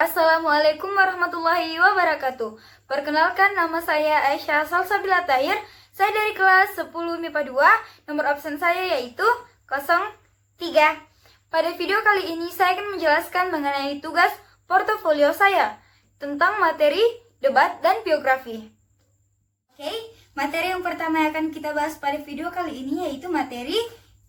Assalamualaikum warahmatullahi wabarakatuh. Perkenalkan, nama saya Aisyah Salsabila Tahir. Saya dari kelas 10 MIPA 2. Nomor absen saya yaitu 03. Pada video kali ini saya akan menjelaskan mengenai tugas portofolio saya tentang materi debat dan biografi. Oke, materi yang pertama yang akan kita bahas pada video kali ini yaitu materi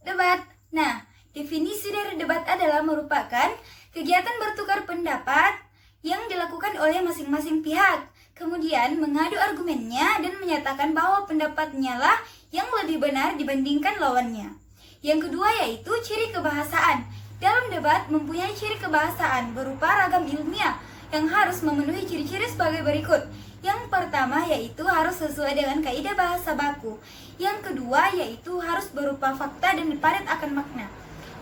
debat. Nah, definisi dari debat adalah merupakan kegiatan bertukar pendapat yang dilakukan oleh masing-masing pihak, kemudian mengadu argumennya dan menyatakan bahwa pendapatnya lah yang lebih benar dibandingkan lawannya. Yang kedua yaitu ciri kebahasaan. Dalam debat mempunyai ciri kebahasaan berupa ragam ilmiah yang harus memenuhi ciri-ciri sebagai berikut. Yang pertama yaitu harus sesuai dengan kaidah bahasa baku. Yang kedua yaitu harus berupa fakta dan padat akan makna.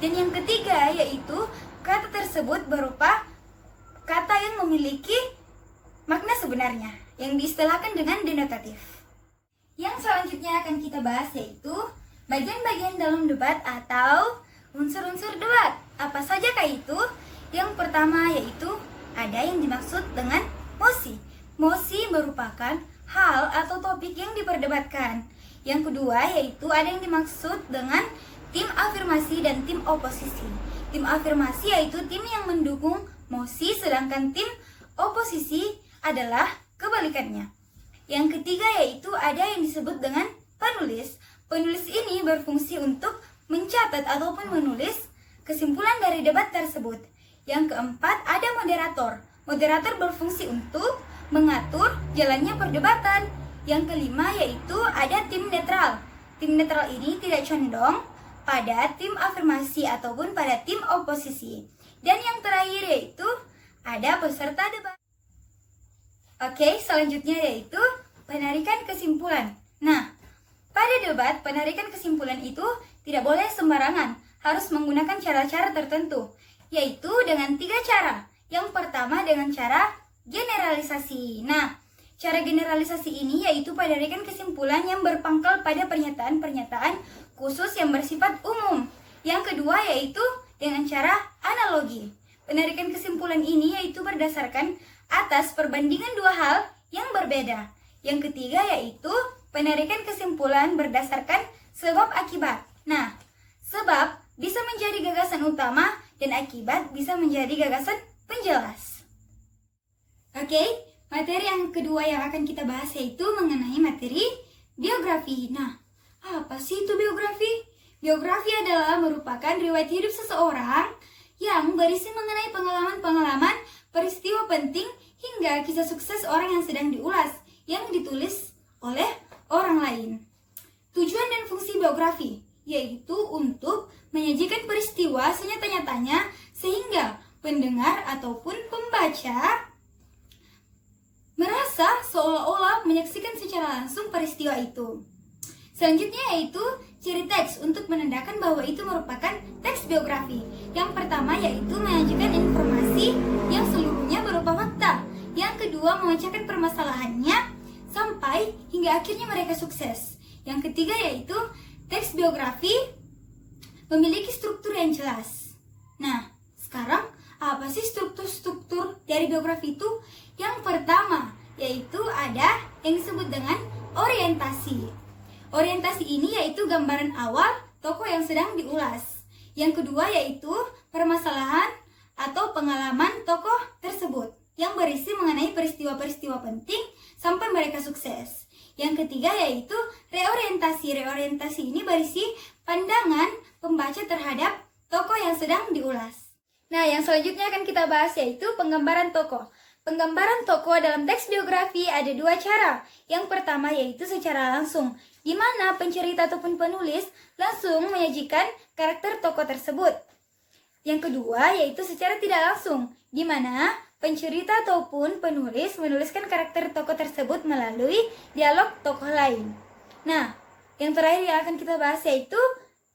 Dan yang ketiga yaitu kata tersebut berupa kata yang memiliki makna sebenarnya, yang diistilahkan dengan denotatif. Yang selanjutnya akan kita bahas yaitu bagian-bagian dalam debat atau unsur-unsur debat. Apa sajakah itu? Yang pertama yaitu ada yang dimaksud dengan mosi. Mosi merupakan hal atau topik yang diperdebatkan. Yang kedua yaitu ada yang dimaksud dengan tim afirmasi dan tim oposisi. Tim afirmasi yaitu tim yang mendukung mosi, sedangkan tim oposisi adalah kebalikannya. Yang ketiga yaitu ada yang disebut dengan penulis. Penulis ini berfungsi untuk mencatat ataupun menulis kesimpulan dari debat tersebut. Yang keempat ada moderator. Moderator berfungsi untuk mengatur jalannya perdebatan. Yang kelima yaitu ada tim netral. Tim netral ini tidak condong pada tim afirmasi ataupun pada tim oposisi. Dan yang terakhir yaitu ada peserta debat. Oke, selanjutnya yaitu penarikan kesimpulan. Nah, pada debat penarikan kesimpulan itu tidak boleh sembarangan, harus menggunakan cara-cara tertentu, yaitu dengan 3 cara. Yang pertama dengan cara generalisasi. Nah, cara generalisasi ini yaitu penarikan kesimpulan yang berpangkal pada pernyataan-pernyataan khusus yang bersifat umum. Yang kedua yaitu dengan cara analogi. Penarikan kesimpulan ini yaitu berdasarkan atas perbandingan dua hal yang berbeda. Yang ketiga yaitu penarikan kesimpulan berdasarkan sebab akibat. Nah, sebab bisa menjadi gagasan utama dan akibat bisa menjadi gagasan penjelas. Oke, materi yang kedua yang akan kita bahas yaitu mengenai materi biografi. Nah, apa sih itu biografi? Biografi adalah merupakan riwayat hidup seseorang yang berisi mengenai pengalaman-pengalaman, peristiwa penting, hingga kisah sukses orang yang sedang diulas, yang ditulis oleh orang lain. Tujuan dan fungsi biografi yaitu untuk menyajikan peristiwa senyata-nyatanya sehingga pendengar ataupun pembaca merasa seolah-olah menyaksikan secara langsung peristiwa itu. Selanjutnya yaitu ciri teks untuk menandakan bahwa itu merupakan teks biografi. Yang pertama yaitu menyajikan informasi yang seluruhnya berupa fakta. Yang kedua memecahkan permasalahannya sampai hingga akhirnya mereka sukses. Yang ketiga yaitu teks biografi memiliki struktur yang jelas. Nah, sekarang apa sih struktur-struktur dari biografi itu? Yang pertama yaitu ada yang disebut dengan orientasi. Orientasi ini yaitu gambaran awal tokoh yang sedang diulas. Yang kedua yaitu permasalahan atau pengalaman tokoh tersebut yang berisi mengenai peristiwa-peristiwa penting sampai mereka sukses. Yang ketiga yaitu reorientasi. Reorientasi ini berisi pandangan pembaca terhadap tokoh yang sedang diulas. Nah, yang selanjutnya akan kita bahas yaitu penggambaran tokoh. Penggambaran tokoh dalam teks biografi ada 2 cara. Yang pertama yaitu secara langsung, di mana pencerita ataupun penulis langsung menyajikan karakter tokoh tersebut. Yang kedua yaitu secara tidak langsung, di mana pencerita ataupun penulis menuliskan karakter tokoh tersebut melalui dialog tokoh lain. Nah, yang terakhir yang akan kita bahas yaitu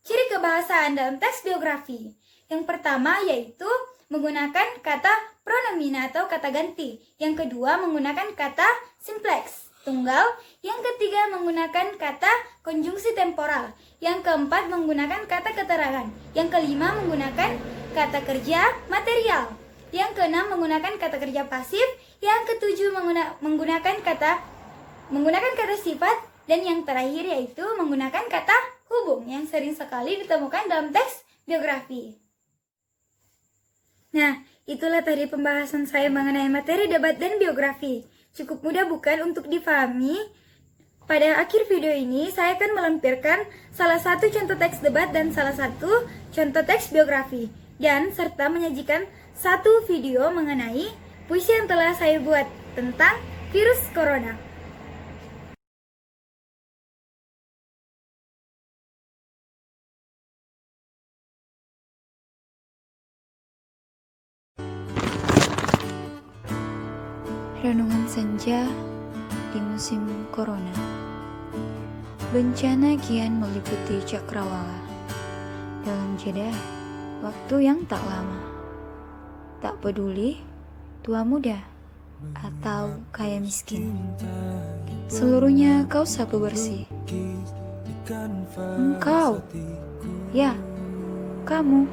ciri kebahasaan dalam teks biografi. Yang pertama yaitu menggunakan kata pronomina atau kata ganti. Yang kedua menggunakan kata simplex, tunggal. Yang ketiga menggunakan kata konjungsi temporal. Yang keempat menggunakan kata keterangan. Yang kelima menggunakan kata kerja material. Yang keenam, menggunakan kata kerja pasif. Yang ketujuh, menggunakan kata sifat. Dan yang terakhir yaitu menggunakan kata hubung yang sering sekali ditemukan dalam teks biografi. Nah, itulah tadi pembahasan saya mengenai materi debat dan biografi. Cukup mudah bukan untuk difahami? Pada akhir video ini, saya akan melampirkan salah satu contoh teks debat dan salah satu contoh teks biografi. Dan serta menyajikan satu video mengenai puisi yang telah saya buat tentang virus corona. Renungan senja di musim corona. Bencana kian meliputi cakrawala dalam jeda waktu yang tak lama. Tak peduli tua muda atau kaya miskin, seluruhnya kau sapu bersih. Engkau, ya, kamu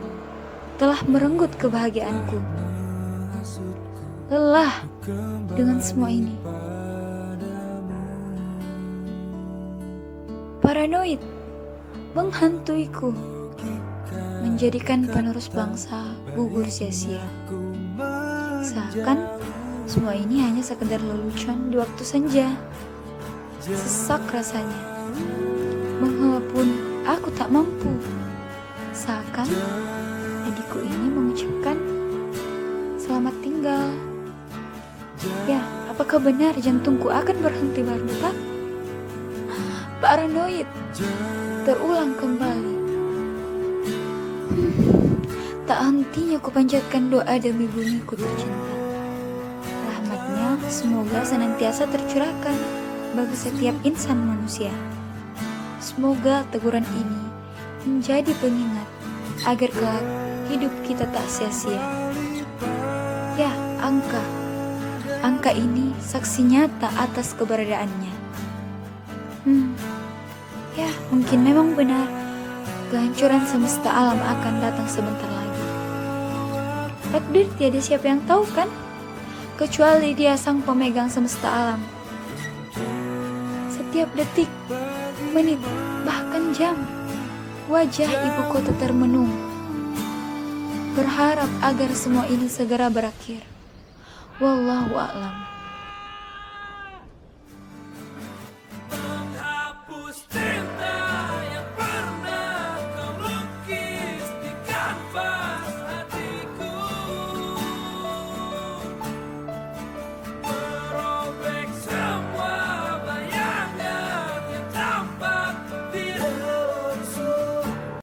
telah merenggut kebahagiaanku. Lelah dengan semua ini. Paranoid menghantuiku, menjadikan penerus bangsa gugur sia-sia. Seakan semua ini hanya sekedar lelucon di waktu senja. Sesak rasanya, menghela pun aku tak mampu. Seakan adikku ini mengucapkan selamat tinggal. Ya, apakah benar jantungku akan berhenti berdetak? Paranoid terulang kembali. Tak hentinya kupanjatkan doa demi bumiku tercinta. Rahmatnya semoga senantiasa tercurahkan bagi setiap insan manusia. Semoga teguran ini menjadi pengingat agar kelak hidup kita tak sia-sia. Ya, angka ini saksi nyata atas keberadaannya. Ya, mungkin memang benar kehancuran semesta alam akan datang sebentar lagi. Takdir tiada siapa yang tahu kan, kecuali Dia sang pemegang semesta alam. Setiap detik, menit, bahkan jam, wajah ibu kota termenung, berharap agar semua ini segera berakhir. Wallahu a'lam. Menghapus tinta yang pernah kau lukis di kanvas.